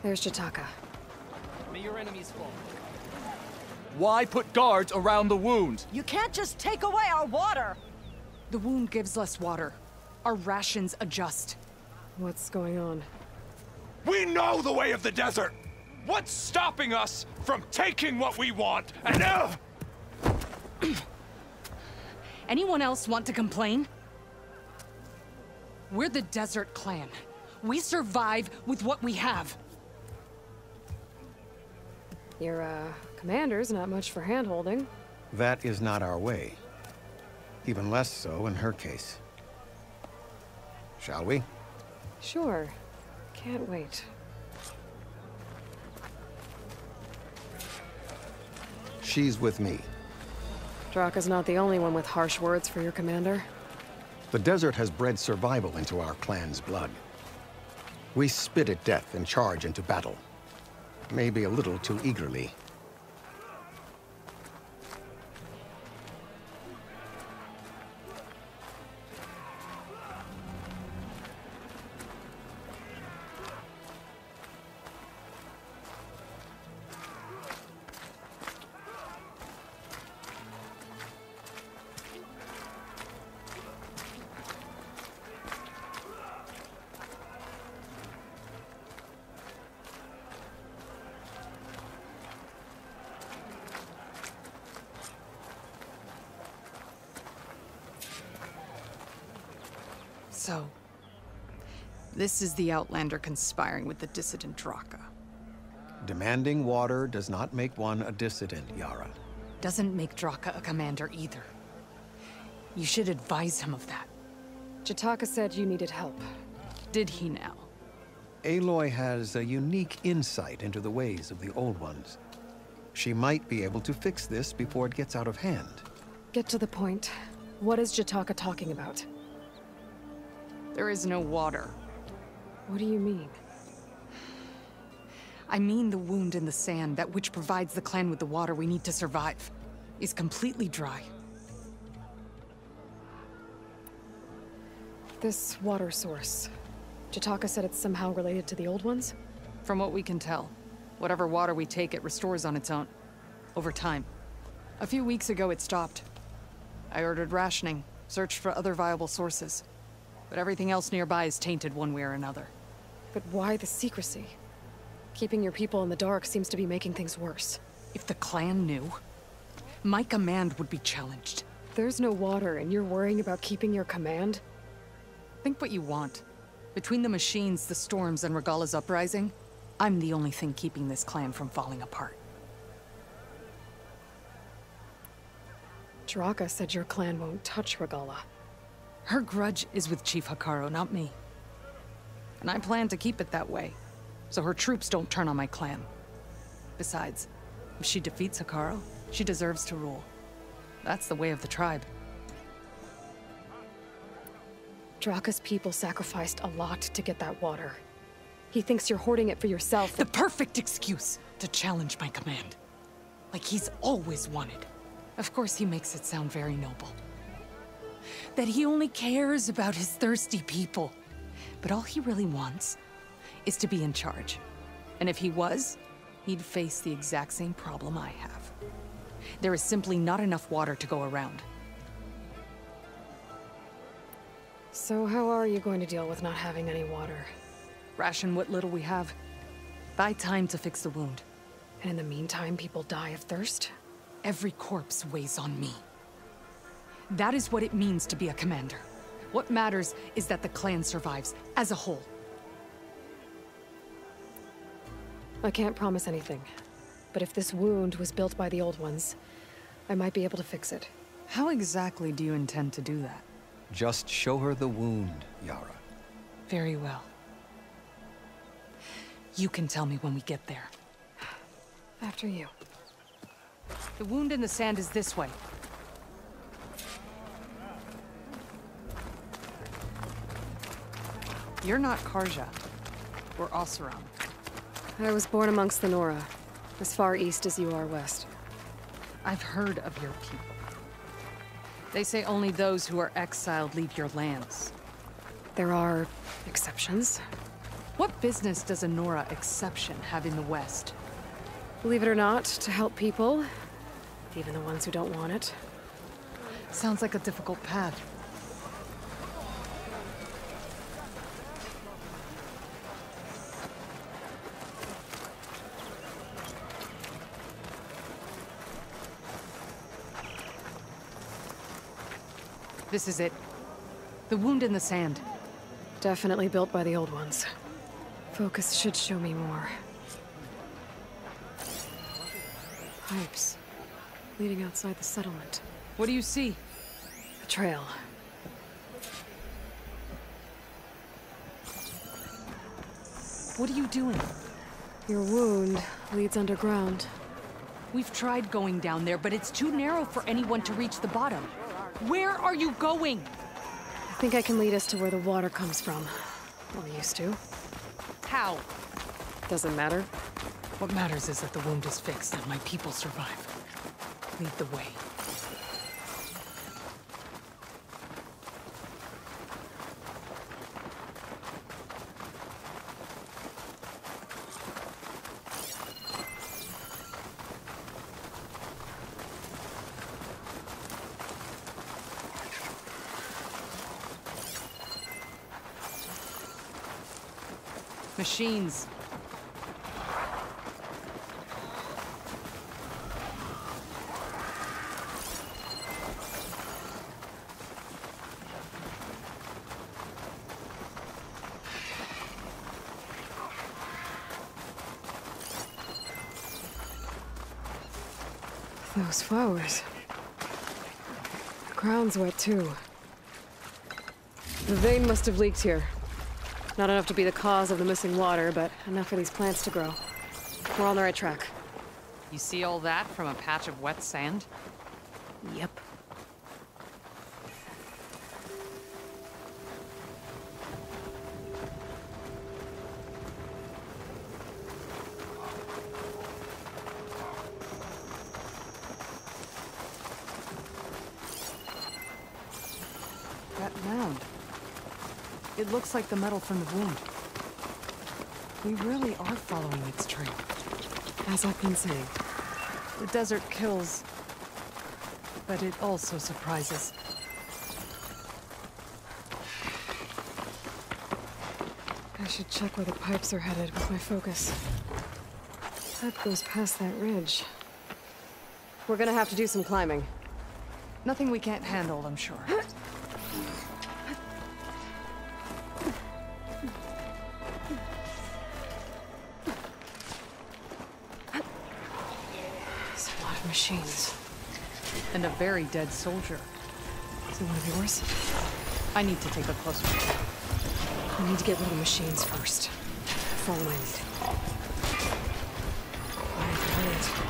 There's Jataka. May your enemies fall. Why put guards around the wound? You can't just take away our water! The wound gives less water. Our rations adjust. What's going on? We know the way of the desert! What's stopping us from taking what we want and Anyone else want to complain? We're the Desert Clan. We survive with what we have. Your, commander's not much for hand-holding. That is not our way. Even less so in her case. Shall we? Sure. Can't wait. She's with me. Draka's not the only one with harsh words for your commander. The desert has bred survival into our clan's blood. We spit at death and charge into battle. Maybe a little too eagerly. So, this is the Outlander conspiring with the dissident Draka. Demanding water does not make one a dissident, Yara. Doesn't make Draka a commander either. You should advise him of that. Jataka said you needed help. Did he now? Aloy has a unique insight into the ways of the Old Ones. She might be able to fix this before it gets out of hand. Get to the point. What is Jataka talking about? There is no water. What do you mean? I mean the wound in the sand, that which provides the clan with the water we need to survive, is completely dry. This water source. Jataka said it's somehow related to the Old Ones? From what we can tell, whatever water we take, it restores on its own. Over time. A few weeks ago, it stopped. I ordered rationing, searched for other viable sources. But everything else nearby is tainted one way or another. But why the secrecy? Keeping your people in the dark seems to be making things worse. If the clan knew, my command would be challenged. There's no water and you're worrying about keeping your command? Think what you want. Between the machines, the storms, and Regalla's uprising, I'm the only thing keeping this clan from falling apart. Draka said your clan won't touch Regalla. Her grudge is with Chief Hekarro, not me. And I plan to keep it that way, so her troops don't turn on my clan. Besides, if she defeats Hekarro, she deserves to rule. That's the way of the tribe. Draka's people sacrificed a lot to get that water. He thinks you're hoarding it for yourself. The perfect excuse to challenge my command. Like he's always wanted. Of course he makes it sound very noble. That he only cares about his thirsty people. But all he really wants is to be in charge. And if he was, he'd face the exact same problem I have. There is simply not enough water to go around. So how are you going to deal with not having any water? Ration what little we have. Buy time to fix the wound. And in the meantime, people die of thirst? Every corpse weighs on me. That is what it means to be a commander. What matters is that the clan survives, as a whole. I can't promise anything. But if this wound was built by the Old Ones, I might be able to fix it. How exactly do you intend to do that? Just show her the wound, Yara. Very well. You can tell me when we get there. After you. The wound in the sand is this way. You're not Karja, or Oseram. I was born amongst the Nora, as far east as you are west. I've heard of your people. They say only those who are exiled leave your lands. There are exceptions. What business does a Nora exception have in the West? Believe it or not, to help people. Even the ones who don't want it. Sounds like a difficult path. This is it. The wound in the sand. Definitely built by the old ones. Focus should show me more. Pipes. Leading outside the settlement. What do you see? A trail. What are you doing? Your wound leads underground. We've tried going down there, but it's too narrow for anyone to reach the bottom. Where are you going? I think I can lead us to where the water comes from. Or used to. How? Doesn't matter. What matters is that the wound is fixed and my people survive. Lead the way. Machines. Those flowers. The ground's wet too. The vein must have leaked here. Not enough to be the cause of the missing water, but enough for these plants to grow. We're on the right track. You see all that from a patch of wet sand? Yep. That mound. It looks like the metal from the wound. We really are following its trail. As I've been saying. The desert kills, but it also surprises. I should check where the pipes are headed with my focus. That goes past that ridge. We're gonna have to do some climbing. Nothing we can't handle, I'm sure. Machines. And a very dead soldier. Is he one of yours? I need to take a closer look. We need to get rid of the machines first. Follow my lead. Alright.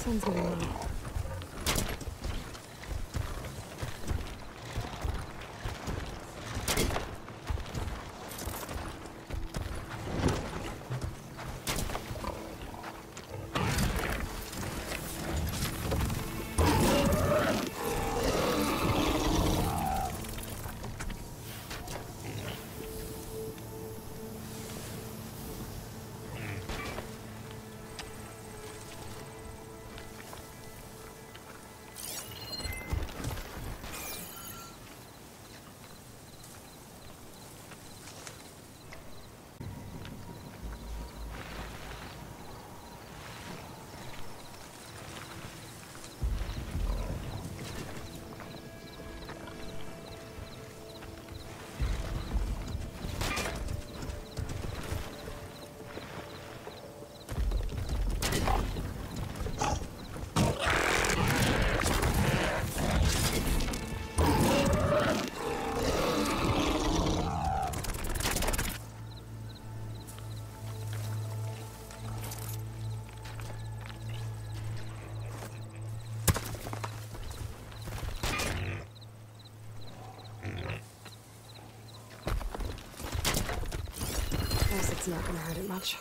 Sun's getting low. Guess it's not gonna hurt it much.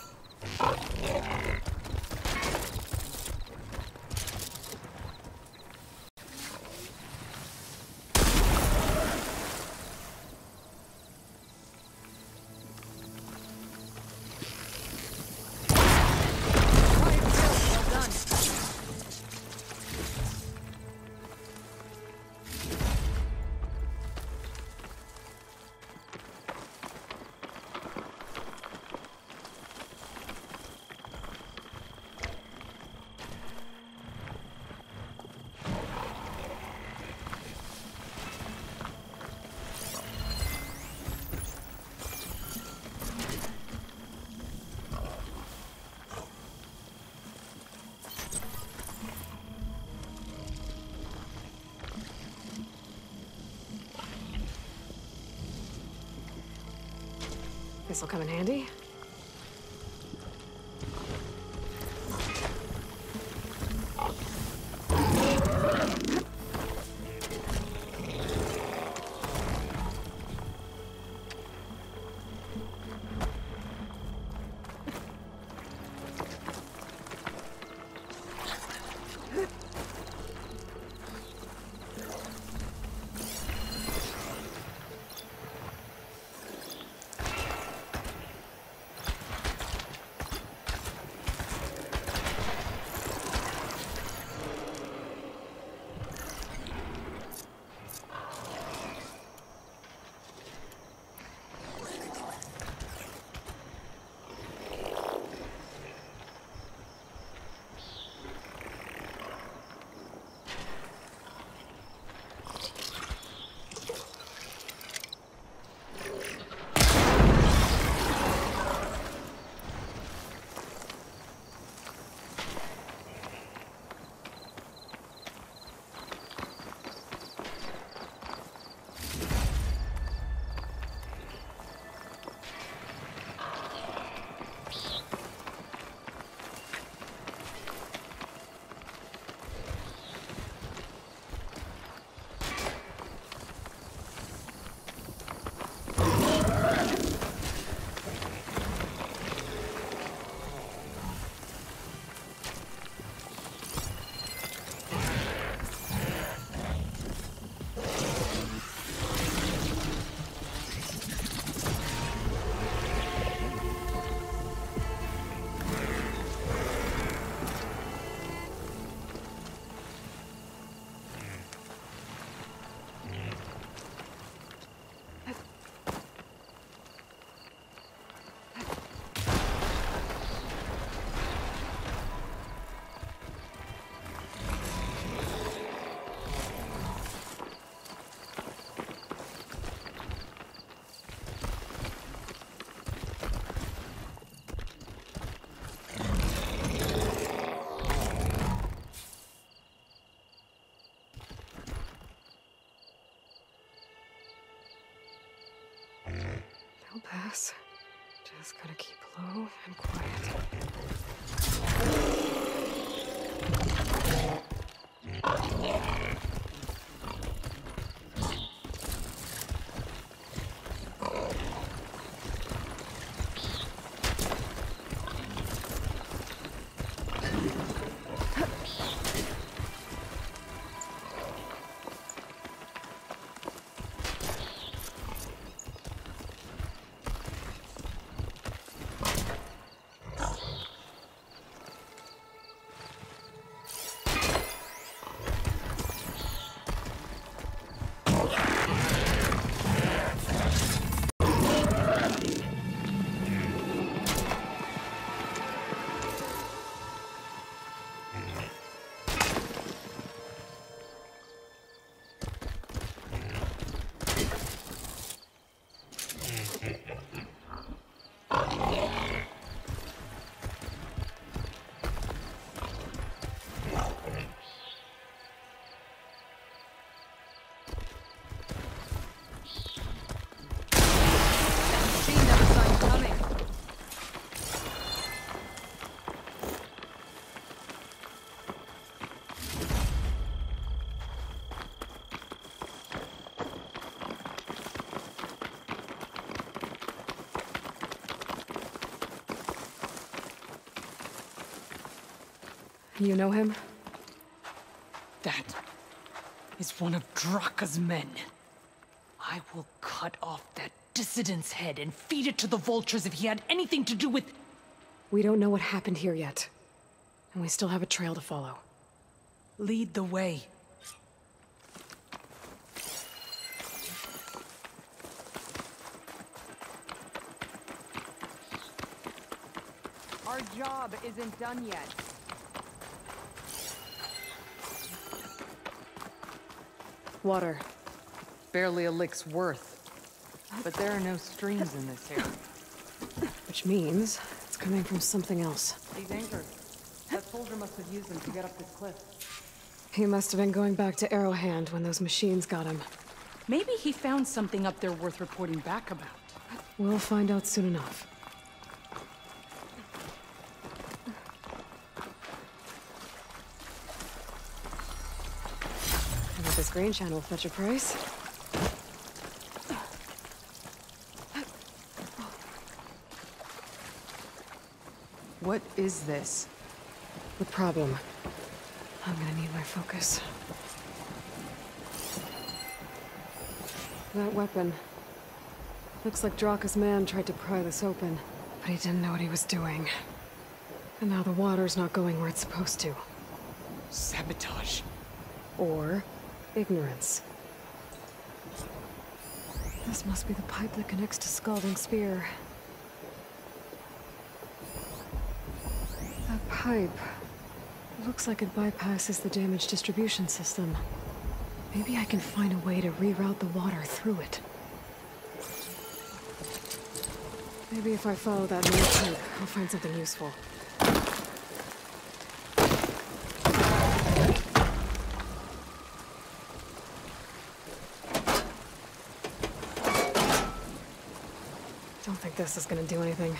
This'll come in handy. They'll pass. Just gotta keep low and quiet. You know him? That is one of Draka's men. I will cut off that dissident's head and feed it to the vultures if he had anything to do with... We don't know what happened here yet. And we still have a trail to follow. Lead the way. Our job isn't done yet. Water. Barely a lick's worth. But there are no streams in this area. Which means it's coming from something else. These anchors. That soldier must have used them to get up this cliff. He must have been going back to Arrowhand when those machines got him. Maybe he found something up there worth reporting back about. We'll find out soon enough. I bet this grain channel will fetch a price. What is this? The problem. I'm gonna need my focus. That weapon. Looks like Draka's man tried to pry this open, but he didn't know what he was doing. And now the water's not going where it's supposed to. Sabotage. Or ignorance. This must be the pipe that connects to Scalding Spear. That pipe looks like it bypasses the damaged distribution system. Maybe I can find a way to reroute the water through it. Maybe if I follow that main pipe, I'll find something useful. Don't think this is gonna do anything.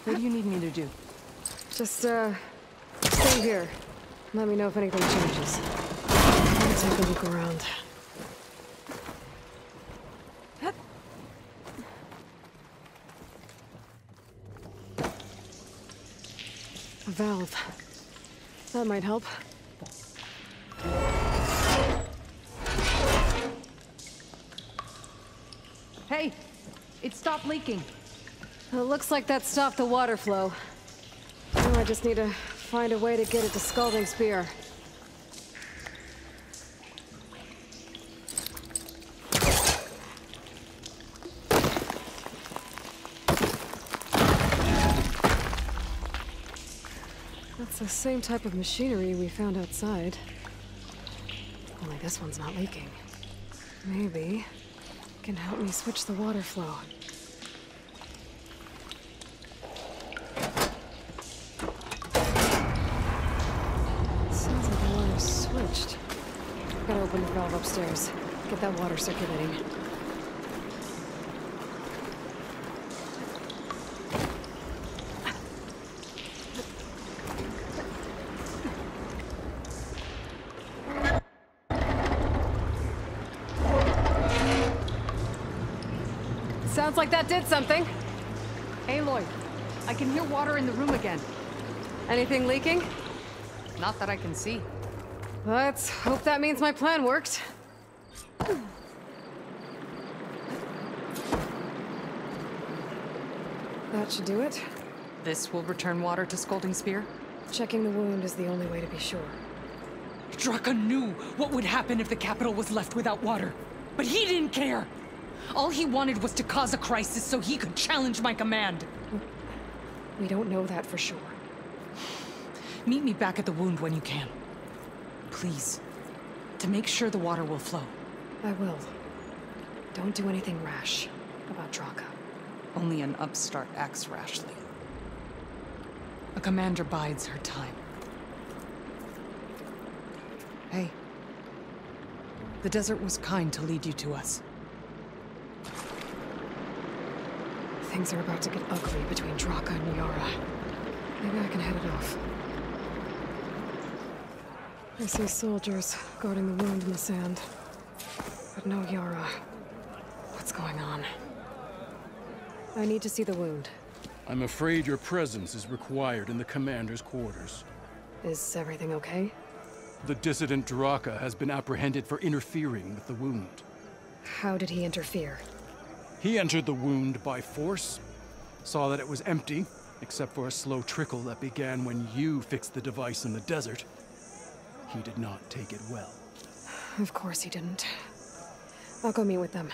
What do you need me to do? Just, stay here. Let me know if anything changes. I'll take a look around. A valve. That might help. Hey! It stopped leaking. It looks like that stopped the water flow. Now I just need to find a way to get it to Scalding Spear. That's the same type of machinery we found outside. Only this one's not leaking. Maybe it can help me switch the water flow. Sounds like the water's switched. Gotta open the valve upstairs. Get that water circulating. Sounds like that did something. Aloy, I can hear water in the room again. Anything leaking? Not that I can see. Let's hope that means my plan worked. That should do it. This will return water to Scalding Spear? Checking the wound is the only way to be sure. Draka knew what would happen if the capital was left without water. But he didn't care! All he wanted was to cause a crisis so he could challenge my command. We don't know that for sure. Meet me back at the wound when you can. Please. To make sure the water will flow. I will. Don't do anything rash about Draka. Only an upstart acts rashly. A commander bides her time. Hey. The desert was kind to lead you to us. Things are about to get ugly between Draka and Yara. Maybe I can head it off. I see soldiers guarding the wound in the sand. But no Yara. What's going on? I need to see the wound. I'm afraid your presence is required in the commander's quarters. Is everything okay? The dissident Draka has been apprehended for interfering with the wound. How did he interfere? He entered the wound by force, saw that it was empty, except for a slow trickle that began when you fixed the device in the desert. He did not take it well. Of course he didn't. I'll go meet with them.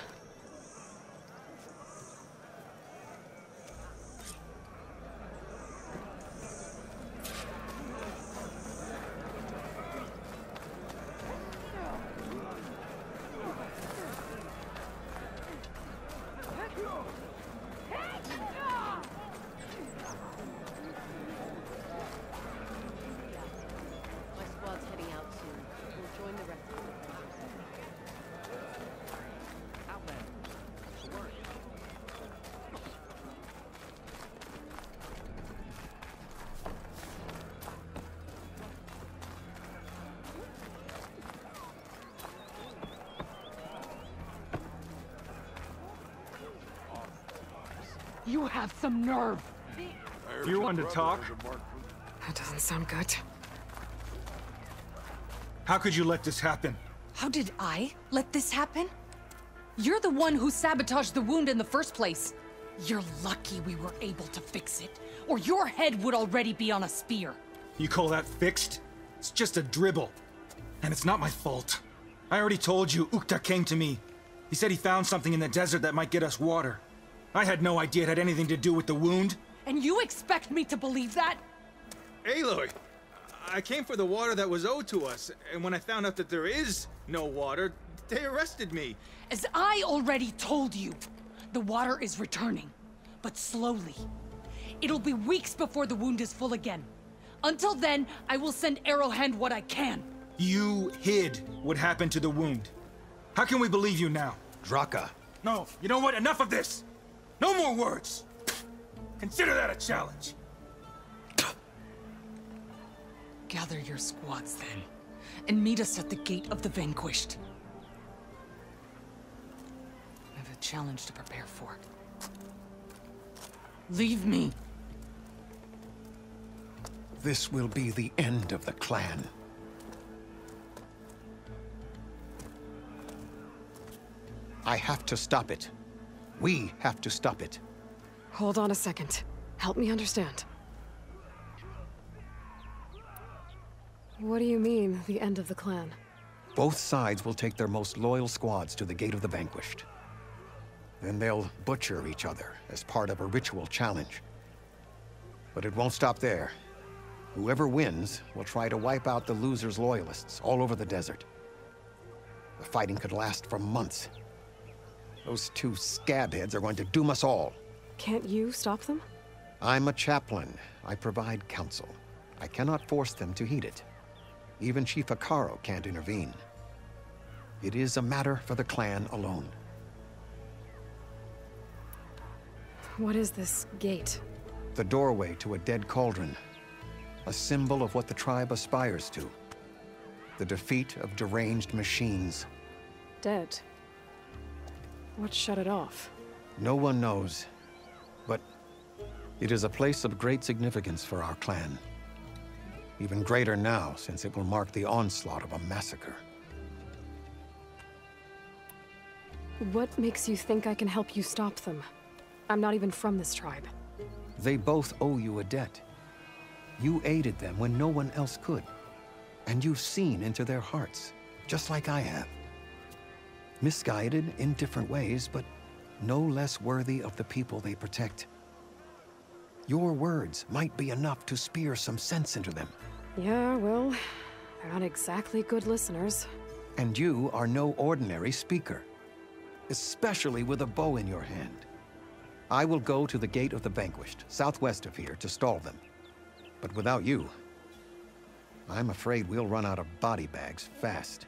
You have some nerve! You want to talk? That doesn't sound good. How could you let this happen? How did I let this happen? You're the one who sabotaged the wound in the first place. You're lucky we were able to fix it, or your head would already be on a spear. You call that fixed? It's just a dribble. And it's not my fault. I already told you, Ukta came to me. He said he found something in the desert that might get us water. I had no idea it had anything to do with the wound. And you expect me to believe that? Aloy, I came for the water that was owed to us, and when I found out that there is no water, they arrested me. As I already told you, the water is returning, but slowly. It'll be weeks before the wound is full again. Until then, I will send Arrowhand what I can. You hid what happened to the wound. How can we believe you now? Draka. No, you know what? Enough of this! No more words! Consider that a challenge. Gather your squads then, and meet us at the Gate of the Vanquished. I have a challenge to prepare for. Leave me. This will be the end of the clan. I have to stop it. We have to stop it. Hold on a second. Help me understand. What do you mean, the end of the clan? Both sides will take their most loyal squads to the Gate of the Vanquished. Then they'll butcher each other as part of a ritual challenge. But it won't stop there. Whoever wins will try to wipe out the loser's loyalists all over the desert. The fighting could last for months. Those two scabheads are going to doom us all. Can't you stop them? I'm a chaplain. I provide counsel. I cannot force them to heed it. Even Chief Hekarro can't intervene. It is a matter for the clan alone. What is this gate? The doorway to a dead cauldron. A symbol of what the tribe aspires to. The defeat of deranged machines. Dead. What shut it off? No one knows. But it is a place of great significance for our clan. Even greater now, since it will mark the onslaught of a massacre. What makes you think I can help you stop them? I'm not even from this tribe. They both owe you a debt. You aided them when no one else could. And you've seen into their hearts, just like I have. Misguided in different ways, but no less worthy of the people they protect. Your words might be enough to spear some sense into them. Yeah, well, they're not exactly good listeners. And you are no ordinary speaker, especially with a bow in your hand. I will go to the Gate of the Vanquished, southwest of here, to stall them. But without you, I'm afraid we'll run out of body bags fast.